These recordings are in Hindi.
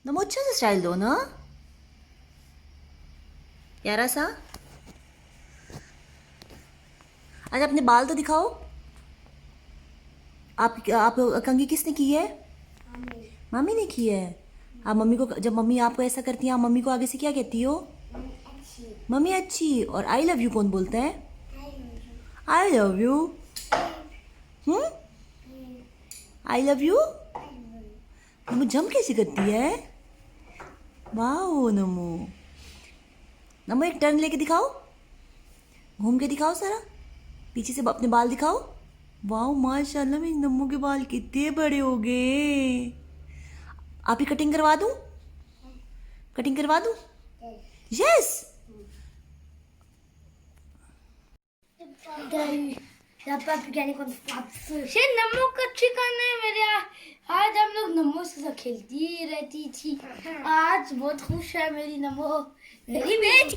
नमो अच्छा सा स्टाइल दो ना, प्यारा सा। आज अपने बाल तो दिखाओ। आप कंघी किसने की है? मम्मी ने की है। आप मम्मी को, जब मम्मी आपको ऐसा करती है, आप मम्मी को आगे से क्या कहती हो? मम्मी अच्छी। और आई लव यू कौन बोलता है? I love you. Hmm, I love you. नमो जम कैसे करती है? वाओ नमो। नमो एक टर्न लेके दिखाओ, घूम के दिखाओ सारा, पीछे से अपने बाल दिखाओ। वाओ माशाल्लाह, मेरी नम्मू के बाल कितने बड़े हो गए। आप ही कटिंग करवा दूं? कटिंग करवा दूं? यस। नमो का ठिकाना है मेरे यहाँ। आज हम लोग नमो से तो खेलती ही रहती थी। आज बहुत खुश है मेरी नमो, मेरी बेटी।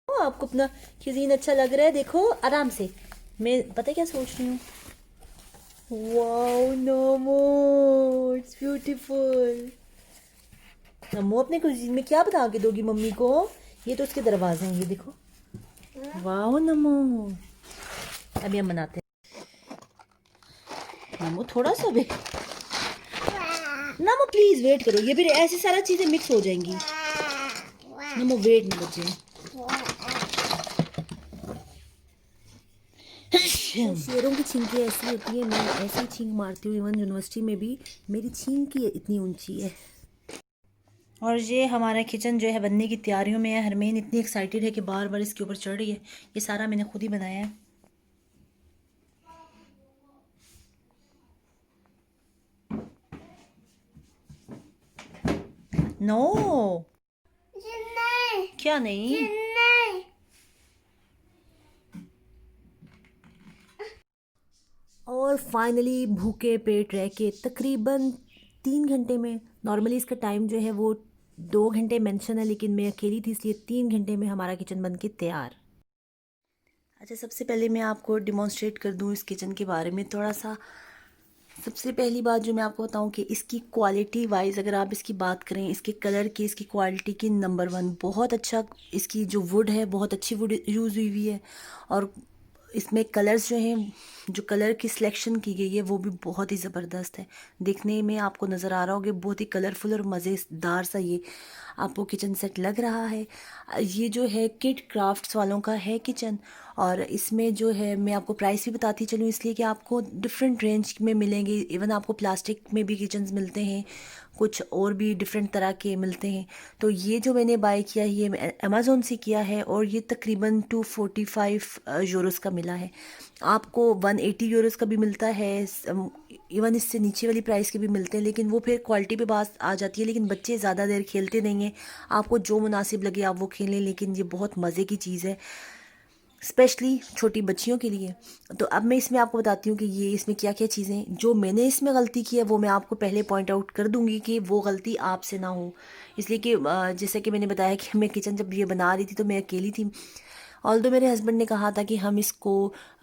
ओ, आपको अपना क्यूजीन अच्छा लग रहा है? देखो आराम से। मैं पता है क्या सोच रही हूँ? Wow NaMo, it's beautiful. नमो अपने क्यूजीन में क्या बना के दोगी मम्मी को? ये तो उसके दरवाजे हैं, ये देखो। वाओ नमो, अभी हम बनाते हैं। नमो थोड़ा सा वेट, नमो प्लीज वेट करो, ये फिर ऐसी सारा चीजें मिक्स हो जाएंगी। नमो वेट नहीं बचे। शेरों की छींकें ऐसी होती है, मैं ऐसी छींक मारती हूँ, इवन यूनिवर्सिटी में भी मेरी छींक ही इतनी ऊंची है। और ये हमारा किचन जो है बनने की तैयारियों में है। हरमेन इतनी एक्साइटेड है कि बार बार इसके ऊपर चढ़ रही है। ये सारा मैंने खुद ही बनाया है। नो, क्या नहीं? और फाइनली भूखे पेट रह के तकरीबन 3 घंटे में, नॉर्मली इसका टाइम जो है वो 2 घंटे मेंशन है, लेकिन मैं अकेली थी इसलिए 3 घंटे में हमारा किचन बन के तैयार। अच्छा, सबसे पहले मैं आपको डिमॉन्स्ट्रेट कर दूँ इस किचन के बारे में थोड़ा सा। सबसे पहली बात जो मैं आपको बताऊं कि इसकी क्वालिटी वाइज अगर आप इसकी बात करें, इसके कलर की, इसकी क्वालिटी की, नंबर 1 बहुत अच्छा। इसकी जो वुड है बहुत अच्छी वुड यूज़ हुई हुई है। और इसमें कलर्स जो हैं, जो कलर की सिलेक्शन की गई है वो भी बहुत ही ज़बरदस्त है। देखने में आपको नज़र आ रहा होगा बहुत ही कलरफुल और मज़ेदार सा ये आपको किचन सेट लग रहा है। ये जो है किड क्राफ्ट्स वालों का है किचन। और इसमें जो है मैं आपको प्राइस भी बताती चलूँ, इसलिए कि आपको डिफरेंट रेंज में मिलेंगे। इवन आपको प्लास्टिक में भी किचन्स मिलते हैं, कुछ और भी डिफरेंट तरह के मिलते हैं। तो ये जो मैंने बाय किया है ये अमेज़ोन से किया है और ये तकरीबन 245 यूरोस का मिला है। आपको 180 यूरोस का भी मिलता है। इवन इससे नीचे वाली प्राइस के भी मिलते हैं, लेकिन वो फिर क्वालिटी पे बात आ जाती है। लेकिन बच्चे ज़्यादा देर खेलते नहीं हैं, आपको जो मुनासिब लगे आप वो खेलें, लेकिन ये बहुत मज़े की चीज़ है स्पेशली छोटी बच्चियों के लिए। तो अब मैं इसमें आपको बताती हूँ कि ये इसमें क्या क्या चीज़ें जो मैंने इसमें गलती की है वो मैं आपको पहले पॉइंट आउट कर दूँगी कि वो गलती आपसे ना हो। इसलिए कि जैसे कि मैंने बताया कि मैं किचन जब ये बना रही थी तो मैं अकेली थी। ऑल्दो मेरे हस्बैंड ने कहा था कि हम इसको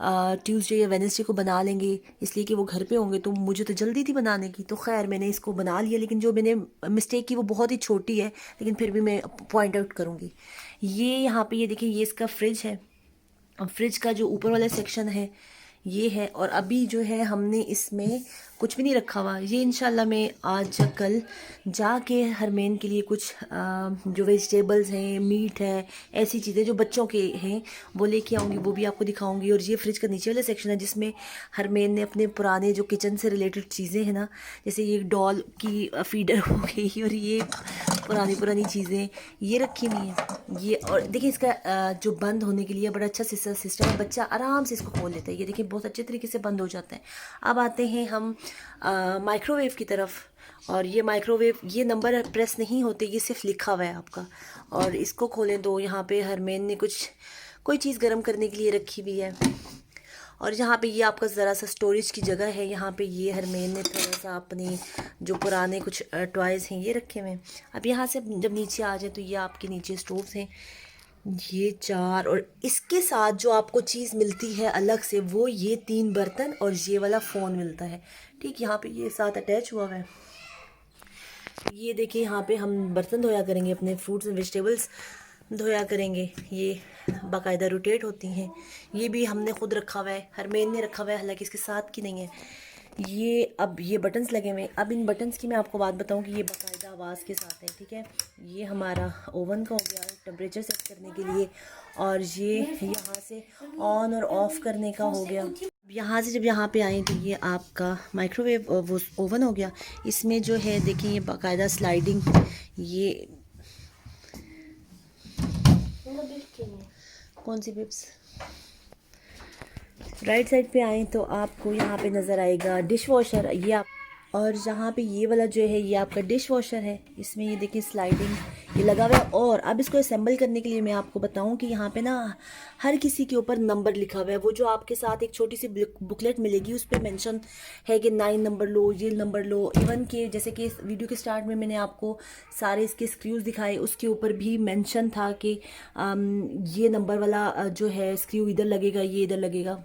ट्यूसडे या वेडनेसडे को बना लेंगे, इसलिए कि वो घर पे होंगे, तो मुझे तो जल्दी थी बनाने की, तो खैर मैंने इसको बना लिया। लेकिन जो मैंने मिस्टेक की वो बहुत ही छोटी है, लेकिन फिर भी मैं पॉइंट आउट करूँगी। ये यहाँ पे ये देखिए, ये इसका फ्रिज है। अब फ्रिज का जो ऊपर वाला सेक्शन है ये है। और अभी जो है हमने इसमें कुछ भी नहीं रखा हुआ। ये इंशाल्लाह मैं आज या कल जाके हरमेन के लिए कुछ जो वेजिटेबल्स हैं, मीट है, ऐसी चीज़ें जो बच्चों के हैं वो लेके आऊँगी, वो भी आपको दिखाऊंगी। और ये फ्रिज का नीचे वाला सेक्शन है जिसमें हरमेन ने अपने पुराने जो किचन से रिलेटेड चीज़ें हैं ना, जैसे ये डॉल की फीडर हो गई और ये पुरानी पुरानी चीज़ें ये रखी हुई हैं। ये और देखिए इसका जो बंद होने के लिए बड़ा अच्छा सिस्टम है, बच्चा आराम से इसको खोल लेता है। ये देखिए बहुत अच्छे तरीके से बंद हो जाता है। अब आते हैं हम माइक्रोवेव की तरफ। और ये माइक्रोवेव, ये नंबर प्रेस नहीं होते, ये सिर्फ लिखा हुआ है आपका। और इसको खोलें तो यहाँ पे हरमेन ने कुछ कोई चीज़ गर्म करने के लिए रखी हुई है। और यहाँ पे ये आपका ज़रा सा स्टोरेज की जगह है। यहाँ पे ये हरमेन ने थोड़ा सा अपने जो पुराने कुछ टॉयज़ हैं ये रखे हुए हैं। अब यहाँ से जब नीचे आ जाए तो ये आपके नीचे स्टोव्स हैं। ये 4 और इसके साथ जो आपको चीज़ मिलती है अलग से वो ये 3 बर्तन और ये वाला फ़ोन मिलता है। ठीक, यहाँ पे ये साथ अटैच हुआ हुआ है। ये देखिए यहाँ पे हम बर्तन धोया करेंगे, अपने फ्रूट्स एंड वेजिटेबल्स धोया करेंगे। ये बाकायदा रोटेट होती हैं। ये भी हमने खुद रखा हुआ है, हरमेन ने रखा हुआ है, हालांकि इसके साथ की नहीं है। ये अब ये बटन्स लगे हुए हैं। अब इन बटन्स की मैं आपको बात बताऊं कि ये बाकायदा आवाज़ के साथ है। ठीक है, ये हमारा ओवन का हो गया टेम्परेचर सेट करने के लिए, और ये यहाँ से ऑन और ऑफ़ करने का हो गया। यहाँ से जब यहाँ पे आए तो ये आपका माइक्रोवेव वो ओवन हो गया। इसमें जो है देखिए ये बाकायदा स्लाइडिंग, ये कौन सी बिप्स, राइट साइड पे आए तो आपको यहाँ पे नज़र आएगा डिश वॉशर। ये आप, और जहाँ पे ये वाला जो है ये आपका डिश वॉशर है। इसमें ये देखिए स्लाइडिंग ये लगा हुआ है। और अब इसको असेंबल करने के लिए मैं आपको बताऊँ कि यहाँ पे ना हर किसी के ऊपर नंबर लिखा हुआ है। वो जो आपके साथ एक छोटी सी बुकलेट मिलेगी उस पर मेंशन है कि 9 नंबर लो, ये नंबर लो। इवन के जैसे कि इस वीडियो के स्टार्ट में मैंने आपको सारे इसके स्क्रूज़ दिखाए, उसके ऊपर भी मेंशन था कि ये नंबर वाला जो है स्क्रू इधर लगेगा, ये इधर लगेगा,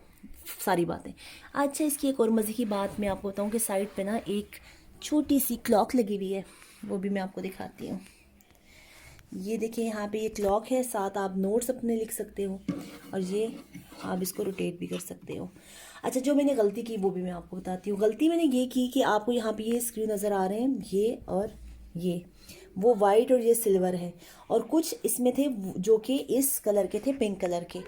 सारी बातें। अच्छा, इसकी एक और मज़े की बात मैं आपको बताऊं कि साइड पे ना एक छोटी सी क्लॉक लगी हुई है, वो भी मैं आपको दिखाती हूँ। ये देखिए यहाँ पे ये क्लॉक है, साथ आप नोट्स अपने लिख सकते हो, और ये आप इसको रोटेट भी कर सकते हो। अच्छा, जो मैंने गलती की वो भी मैं आपको बताती हूँ। गलती मैंने ये की कि आपको यहाँ पे ये स्क्रू नज़र आ रहे हैं, ये और ये, वो वाइट और ये सिल्वर है, और कुछ इसमें थे जो कि इस कलर के थे, पिंक कलर के।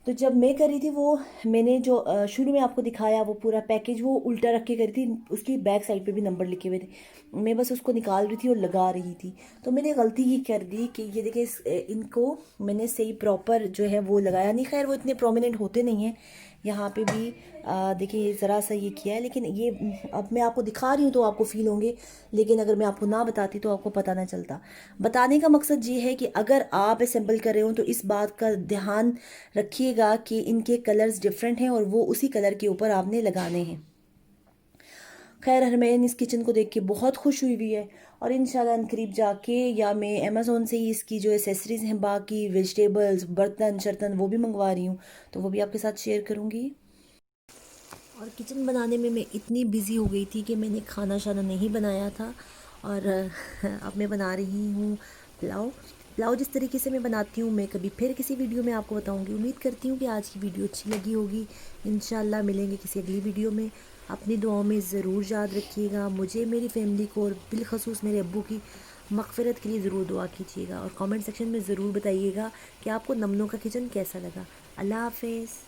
तो जब मैं कर रही थी वो, मैंने जो शुरू में आपको दिखाया वो पूरा पैकेज वो उल्टा रख के करी थी, उसकी बैक साइड पे भी नंबर लिखे हुए थे। मैं बस उसको निकाल रही थी और लगा रही थी, तो मैंने गलती ये कर दी कि ये देखिए इनको मैंने सही प्रॉपर जो है वो लगाया नहीं। खैर वो इतने प्रोमिनेंट होते नहीं हैं। यहाँ पे भी देखिए ज़रा सा ये किया है, लेकिन ये अब मैं आपको दिखा रही हूँ तो आपको फील होंगे, लेकिन अगर मैं आपको ना बताती तो आपको पता ना चलता। बताने का मकसद ये है कि अगर आप असेंबल कर रहे हो तो इस बात का ध्यान रखिएगा कि इनके कलर्स डिफरेंट हैं और वो उसी कलर के ऊपर आपने लगाने हैं। खैर हरमैन इस किचन को देख के बहुत खुश हुई हुई है, और इंशाल्लाह अनकरीब जाके या मैं अमेज़ोन से ही इसकी जो एसेसरीज़ हैं, बाकी वेजिटेबल्स, बर्तन शर्तन वो भी मंगवा रही हूँ, तो वो भी आपके साथ शेयर करूँगी। और किचन बनाने में मैं इतनी बिज़ी हो गई थी कि मैंने खाना शाना नहीं बनाया था, और अब मैं बना रही हूँ पुलाव। पुलाव जिस तरीके से मैं बनाती हूँ मैं कभी फिर किसी वीडियो में आपको बताऊँगी। उम्मीद करती हूँ कि आज की वीडियो अच्छी लगी होगी। इंशाल्लाह मिलेंगे किसी अगली वीडियो में। अपनी दुआओं में ज़रूर याद रखिएगा मुझे, मेरी फैमिली को, और बिलखसूस मेरे अब्बू की मग़फ़िरत के लिए ज़रूर दुआ कीजिएगा, और कमेंट सेक्शन में ज़रूर बताइएगा कि आपको नमनों का किचन कैसा लगा। अल्लाह हाफ़िज़।